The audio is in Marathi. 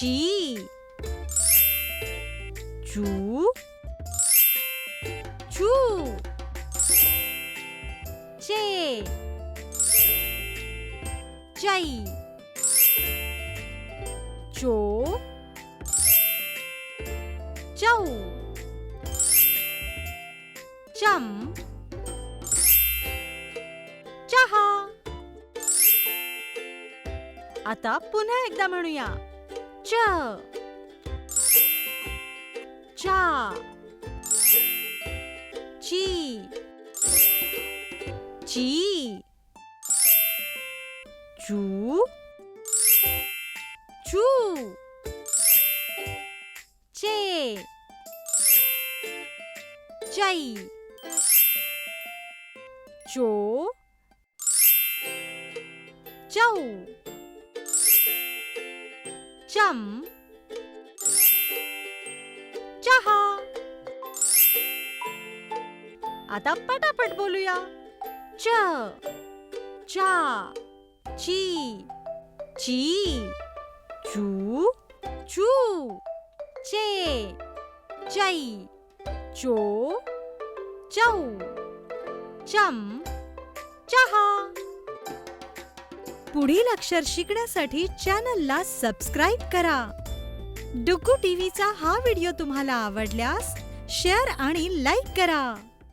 ची, चू, चू, चे, चई, चो, चौ, चम, चहा. आता पुन्हा एकदा म्हणूया. च, चा, ची, ची, चू, चू, चे, चई, चो, चौ, चम, चहा. आता पटापट बोलूया. च, चा, ची, ची, चू, चू, चे, चई, चो, चौ, चम, चहा. पुढील अक्षर शिकण्यासाठी चॅनलला सबस्क्राईब करा. डुग्गू टीव्हीचा हा व्हिडिओ तुम्हाला आवडल्यास शेअर आणि लाईक करा.